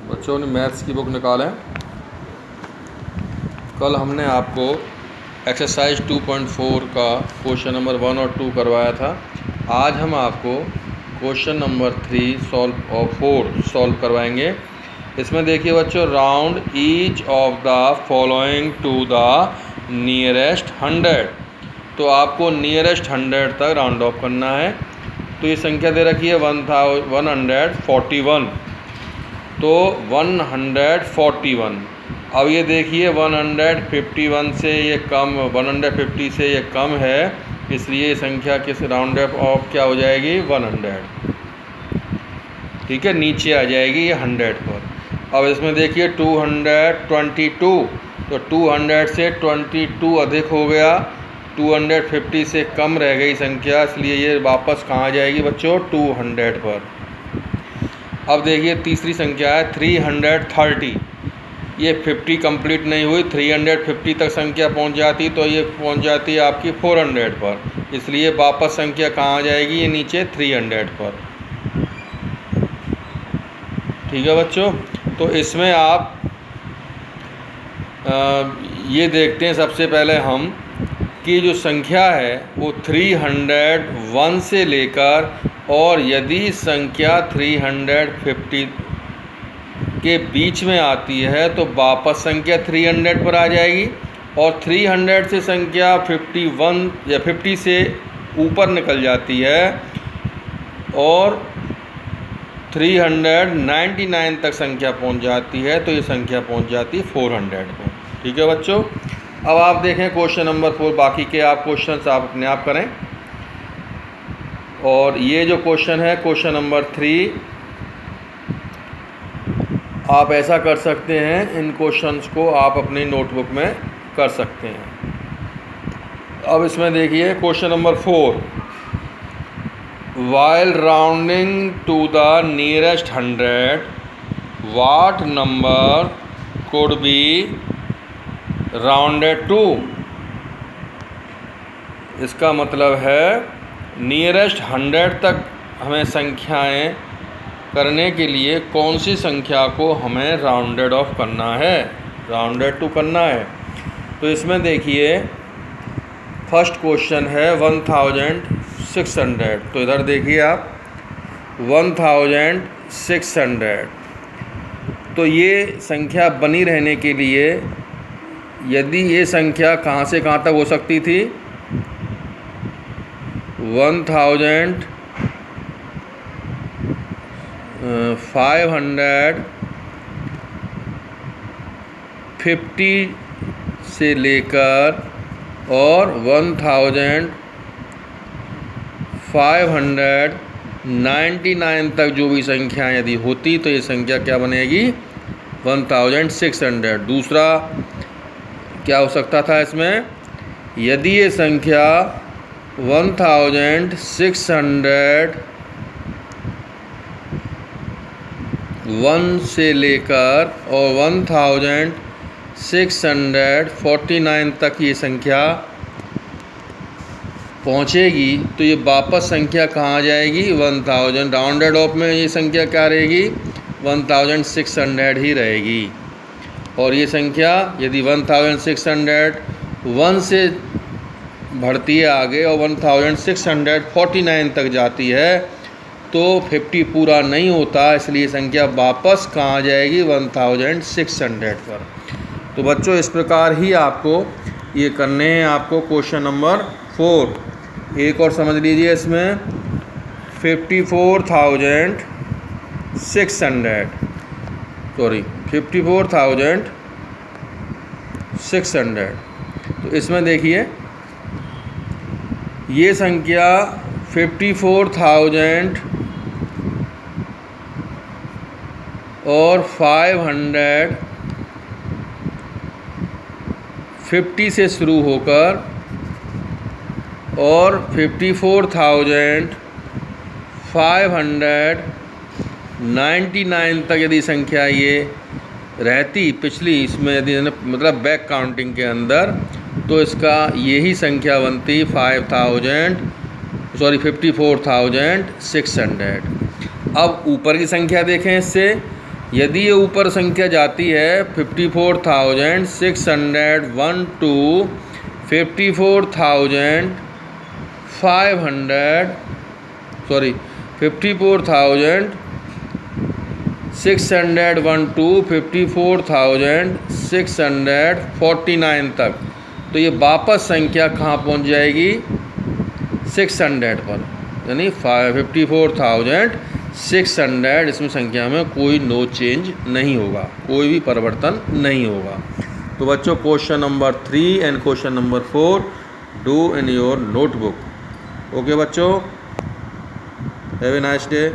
बच्चों ने मैथ्स की बुक निकालें। कल हमने आपको एक्सरसाइज 2.4 का क्वेश्चन नंबर 1 और 2 करवाया था। आज हम आपको क्वेश्चन नंबर 3 सॉल्व और 4 सॉल्व करवाएंगे। इसमें देखिए बच्चों, round each of the following to the nearest 100। तो आपको नियरेस्ट 100 तक राउंड ऑफ करना है। तो ये संख्या दे रखी है 1141। तो 141। अब ये देखिए 151 से ये कम, 150 से ये कम है, इसलिए ये संख्या किस राउंड ऑफ क्या हो जाएगी 100। ठीक है, नीचे आ जाएगी ये 100 पर। अब इसमें देखिए 222, तो 200 से 22 अधिक हो गया, 250 से कम रह गई संख्या, इसलिए ये वापस कहाँ जाएगी बच्चों 200 पर। अब देखिए तीसरी संख्या है 330। ये 50 कंप्लीट नहीं हुई, 350 तक संख्या पहुंच जाती तो ये पहुंच जाती है आपकी 400 पर, इसलिए वापस संख्या कहाँ जाएगी ये नीचे 300 पर। ठीक है बच्चों, तो इसमें आप ये देखते हैं सबसे पहले हम कि जो संख्या है वो 301 से लेकर, और यदि संख्या 350 के बीच में आती है तो वापस संख्या 300 पर आ जाएगी, और 300 से संख्या 51 या 50 से ऊपर निकल जाती है और 399 तक संख्या पहुंच जाती है, तो ये संख्या पहुंच जाती है 400 पर। ठीक है बच्चों, अब आप देखें क्वेश्चन नंबर 4। बाकी के आप क्वेश्चंस आप अपने आप करें। और ये जो क्वेश्चन है क्वेश्चन नंबर 3, आप ऐसा कर सकते हैं, इन क्वेश्चंस को आप अपनी नोटबुक में कर सकते हैं। अब इसमें देखिए question number 4, while rounding to the nearest 100 what number could be rounded to। इसका मतलब है नियरेस्ट 100 तक हमें संख्याएं करने के लिए कौन सी संख्या को हमें राउंडेड ऑफ करना है, राउंडेड टू करना है। तो इसमें देखिए फर्स्ट क्वेश्चन है 1600। तो इधर देखिए आप 1600। तो ये संख्या बनी रहने के लिए यदि ये संख्या कहाँ से कहाँ तक हो सकती थी, 1550 से लेकर और 1599 तक जो भी संख्या यदि होती तो ये संख्या क्या बनेगी 1600। दूसरा क्या हो सकता था इसमें, यदि ये संख्या 1601 से लेकर और 1649 तक ये संख्या पहुंचेगी, तो ये वापस संख्या कहाँ जाएगी 1000। राउंडेड ऑफ में ये संख्या क्या रहेगी 1600 ही रहेगी। और ये संख्या यदि 1601 से बढ़ती है आगे और 1649 तक जाती है तो 50 पूरा नहीं होता, इसलिए संख्या वापस कहाँ जाएगी 1600 पर। तो बच्चों इस प्रकार ही आपको ये करने हैं आपको क्वेश्चन नंबर 4। एक और समझ लीजिए इसमें 54,600 तो इसमें देखिए ये संख्या 54,000 और 550 से शुरू होकर और 54,599 तक यदि संख्या ये रहती पिछली इसमें यदि मतलब बैक काउंटिंग के अंदर, तो इसका यही संख्या बनती 54,600। अब ऊपर की संख्या देखें इससे, यदि ये ऊपर संख्या जाती है 54,601 टू 54,601 टू 54,649 तक, तो ये वापस संख्या कहाँ पहुँच जाएगी? 600 पर, यानी 54,600। इसमें संख्या में कोई नो चेंज नहीं होगा, कोई भी परिवर्तन नहीं होगा। तो बच्चों question number 3 and question number 4 do in your notebook. Okay बच्चों, हैव ए नाइस डे।